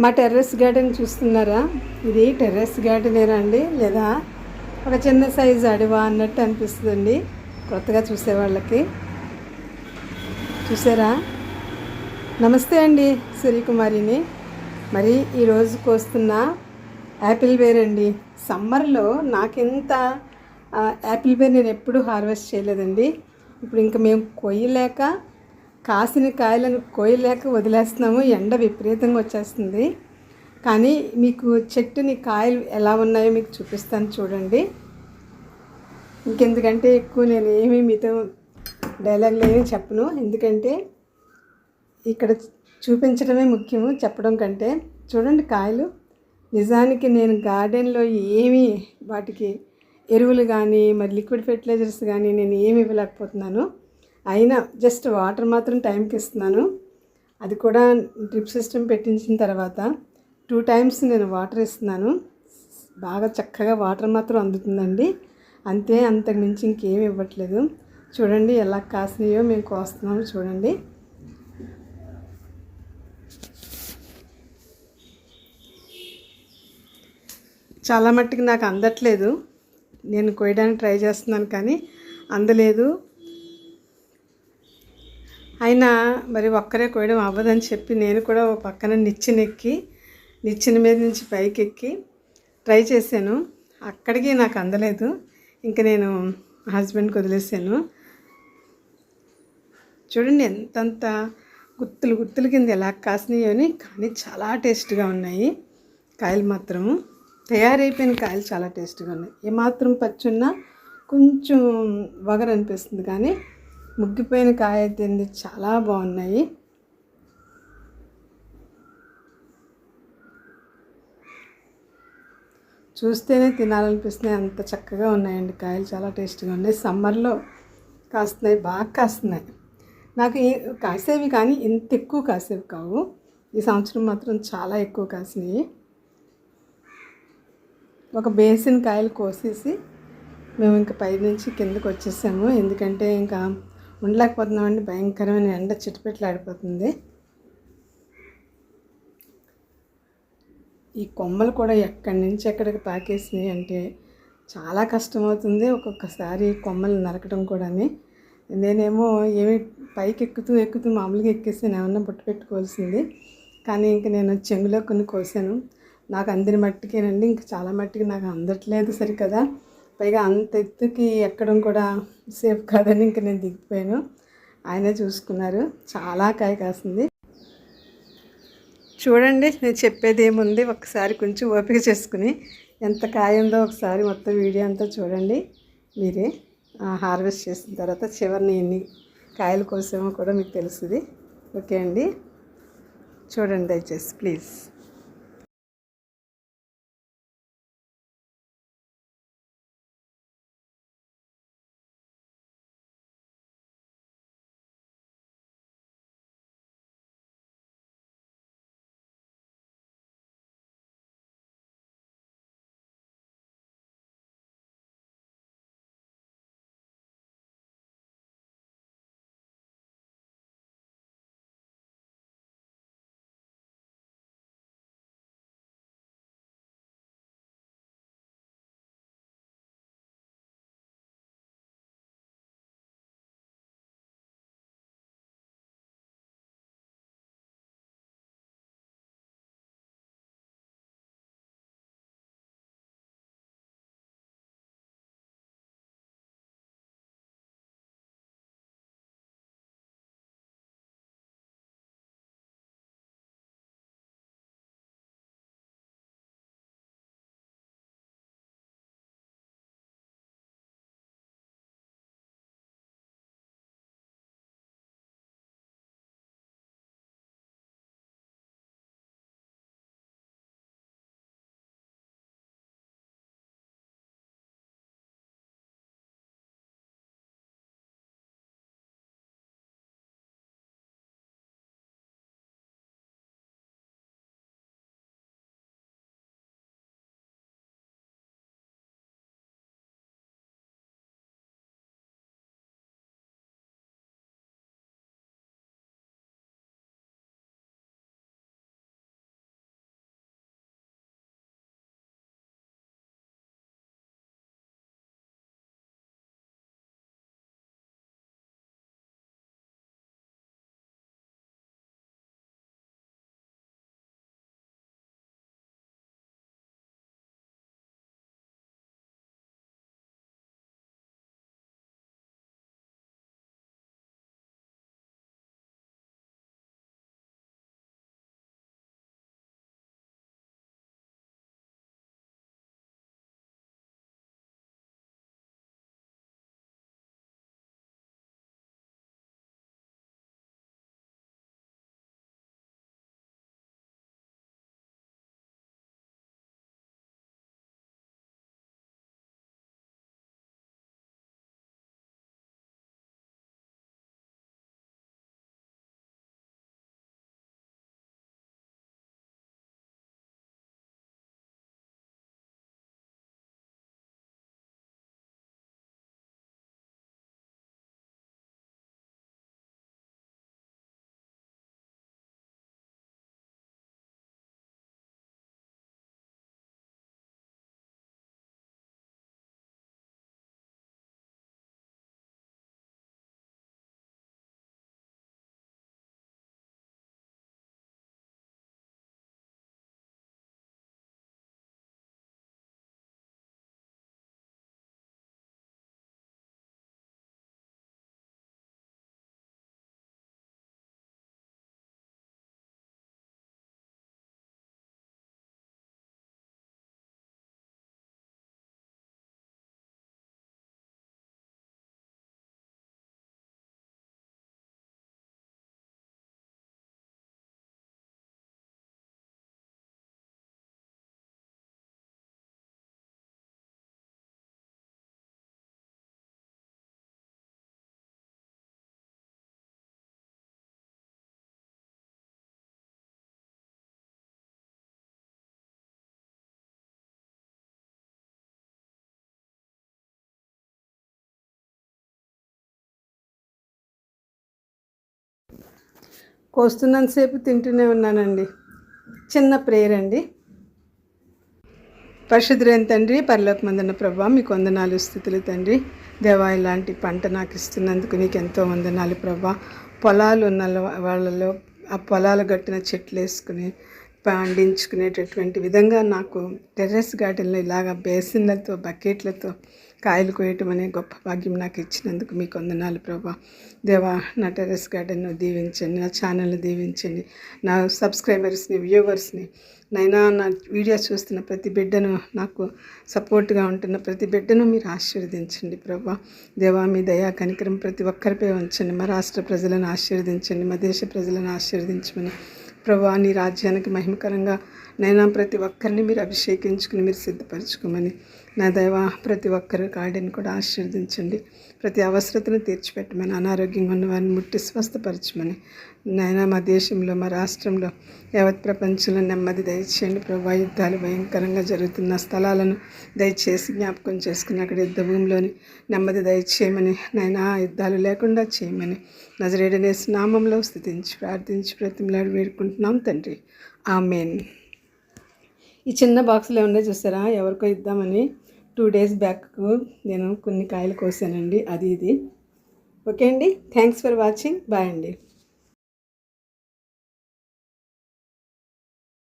మా terrace garden చూస్తున్నారా? ఇది టెర్రస్ గార్డెనేనా అండి, లేదా ఒక చిన్న సైజు అడవా అన్నట్టు అనిపిస్తుందండి కొత్తగా చూసేవాళ్ళకి. చూసారా? నమస్తే అండి, సూర్యకుమారిని. మరి ఈరోజు కోస్తున్న యాపిల్ బేర్ అండి. సమ్మర్లో నాకింత యాపిల్ బేర్ నేను ఎప్పుడూ హార్వెస్ట్ చేయలేదండి. ఇప్పుడు ఇంకా మేము కొయ్యలేక, కాసిన కాయలను కోయలేక వదిలేస్తున్నాము. ఎండ విపరీతంగా వచ్చేస్తుంది. కానీ మీకు చెట్టుని కాయలు ఎలా ఉన్నాయో మీకు చూపిస్తాను చూడండి. ఇంకెందుకంటే ఎక్కువ నేను ఏమీ మీతో డైలాగులు ఏమీ చెప్పను, ఎందుకంటే ఇక్కడ చూపించడమే ముఖ్యము చెప్పడం కంటే. చూడండి కాయలు. నిజానికి నేను గార్డెన్లో ఏమీ వాటికి ఎరువులు కానీ మరి లిక్విడ్ ఫెర్టిలైజర్స్ కానీ నేను ఏమి ఇవ్వలేకపోతున్నాను. అయినా జస్ట్ వాటర్ మాత్రం టైంకి ఇస్తున్నాను. అది కూడా డ్రిప్ సిస్టమ్ పెట్టించిన తర్వాత 2 times నేను వాటర్ ఇస్తున్నాను. బాగా చక్కగా వాటర్ మాత్రం అందుతుందండి, అంతే. అంతకు మించి ఇంకేమి ఇవ్వట్లేదు. చూడండి ఎలా కాసినాయో మేము కోస్తున్నాము చూడండి. చాలా మట్టుకు నాకు అందట్లేదు. నేను కోయడానికి ట్రై చేస్తున్నాను కానీ అందలేదు. అయినా మరి ఒక్కరే కోయడం అవ్వదని చెప్పి నేను కూడా ఒక పక్కన నిచ్చెన మీద నుంచి పైకి ఎక్కి ట్రై చేశాను. అక్కడికి నాకు అందలేదు. ఇంకా నేను హస్బెండ్కి వదిలేసాను. చూడండి ఎంతంత గుత్తులు కింద ఎలా కాసినాయో అని. కానీ చాలా టేస్ట్గా ఉన్నాయి కాయలు మాత్రము. తయారైపోయిన కాయలు చాలా టేస్ట్గా ఉన్నాయి. ఏమాత్రం పచ్చున్నా కొంచెం వగరు అనిపిస్తుంది, కానీ ముగ్గిపోయిన కాయ అయితే చాలా బాగున్నాయి. చూస్తేనే తినాలనిపిస్తున్నాయి, అంత చక్కగా ఉన్నాయండి కాయలు. చాలా టేస్ట్గా ఉన్నాయి. సమ్మర్లో కాస్తున్నాయి, బాగా కాస్తున్నాయి. నాకు కాసేవి కానీ ఇంత ఎక్కువ కాసేవి కావు. ఈ సంవత్సరం మాత్రం చాలా ఎక్కువ కాసినాయి. ఒక బేసిన్ కాయలు కోసేసి మేము ఇంకా పైనుంచి కిందకు వచ్చేసాము. ఎందుకంటే ఇంకా ఉండలేకపోతున్నామండి, భయంకరమైన ఎండ చిట్టుపెట్టలాడిపోతుంది. ఈ కొమ్మలు కూడా ఎక్కడి నుంచి ఎక్కడికి పాకేసినాయి అంటే చాలా కష్టమవుతుంది ఒక్కొక్కసారి కొమ్మలు నరకడం కూడా. నేనేమో ఏమి పైకి ఎక్కుతూ మామూలుగా ఎక్కేసాను, ఏమన్నా బుట్ట పెట్టుకోవాల్సింది. కానీ ఇంక నేను చెంగులో కొన్ని కోసాను. నాకు అందిన మట్టికేనండి, ఇంక చాలా మట్టికి నాకు అందట్లేదు సరికదా. పైగా అంత ఎత్తుకి ఎక్కడం కూడా సేఫ్ కాదని ఇంక నేను దిగిపోయాను. ఆయనే చూసుకున్నారు. చాలా కాయ కాసింది. చూడండి, నేను చెప్పేది ఏముంది, ఒకసారి కొంచెం ఓపిక చేసుకుని ఎంత కాయ ఉందో ఒకసారి మొత్తం వీడియో అంతా చూడండి మీరే. హార్వెస్ట్ చేసిన తర్వాత చివరిని ఎన్ని కాయలు కోసామో కూడా మీకు తెలుస్తుంది. ఓకే అండి, చూడండి దయచేసి ప్లీజ్. కోస్తున్నంతసేపు తింటూనే ఉన్నానండి. చిన్న ప్రేయర్ అండి. పరిశుద్ధులైన తండ్రి, పరలోకమందున్న ప్రభువా, మీకు వందనాలు స్తుతులు తండ్రి. దేవా, ఇలాంటి పంట నాకు ఇస్తున్నందుకు నీకు ఎంతో వందనాలు ప్రభువా. పొలాలు ఉన్న వాళ్ళలో ఆ పొలాలు గట్టిన చెట్లు వేసుకుని పండించుకునేటటువంటి విధంగా నాకు టెర్రస్ గార్డెన్లో ఇలాగ బేసిన్లతో బకెట్లతో కాయలు కోయటం అనే గొప్ప భాగ్యం నాకు ఇచ్చినందుకు మీకు వందనాలు ప్రభా. దేవా, నా టెర్రస్ గార్డెన్ను దీవించండి, నా ఛానల్ని దీవించండి, నా సబ్స్క్రైబర్స్ని, వ్యూవర్స్ని, నైనా నా వీడియోస్ చూస్తున్న ప్రతి బిడ్డను, నాకు సపోర్ట్గా ఉంటున్న ప్రతి బిడ్డను మీరు ఆశీర్వదించండి ప్రభా. దేవా, మీ దయా కనికరం ప్రతి ఒక్కరిపై ఉంచండి. మా రాష్ట్ర ప్రజలను ఆశీర్వదించండి, మా దేశ ప్రజలను ఆశీర్వదించమని ప్రభా. నీ రాజ్యానికి మహిమకరంగా నైనా ప్రతి ఒక్కరిని మీరు అభిషేకించుకుని మీరు సిద్ధపరచుకోమని నా దైవ ప్రతి ఒక్కరి గార్డెన్ కూడా ఆశీర్వదించండి. ప్రతి అవసరతను తీర్చిపెట్టమని, అనారోగ్యంగా ఉన్న వారిని ముట్టి స్వస్థపరచమని నాయన మా దేశంలో, మా రాష్ట్రంలో, యావత్ ప్రపంచంలో నెమ్మది దయచేయండి ప్రభా. యుద్ధాలు భయంకరంగా జరుగుతున్న స్థలాలను దయచేసి జ్ఞాపకం చేసుకుని అక్కడ యుద్ధ భూమిలోని నెమ్మది దయచేయమని, నాయన యుద్ధాలు లేకుండా చేయమని నజరేయుడైన యేసు నామంలో స్తుతించి ప్రార్థించి బ్రతిమలాడి వేడుకుంటున్నాం తండ్రి. ఆమేన్. ఈ చిన్న బాక్స్లో ఉండే చూసారా, ఎవరికో ఇద్దామని 2 days బ్యాక్ నేను కొన్ని కాయలు కోసానండి. అది ఇది. ఓకే అండి, థ్యాంక్స్ ఫర్ వాచింగ్. బాయ్ అండి.